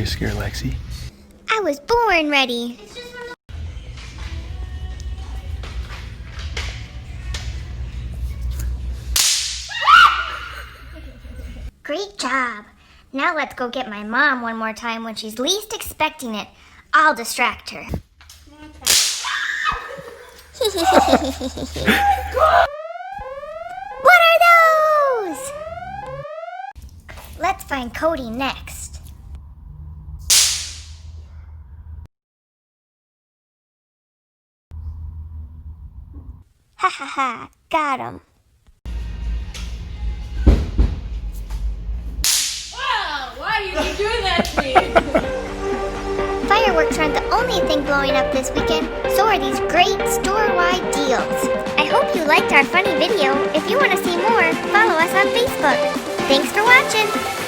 you scared, Lexi? I was born ready. Great job. Now let's go get my mom one more time when she's least expecting it. I'll distract her. What are those? Let's find Cody next. Ha ha ha, got him. Wow, why are you doing that to me? Fireworks aren't the only thing blowing up this weekend, so are these great store-wide deals. I hope you liked our funny video. If you want to see more, follow us on Facebook. Thanks for watching.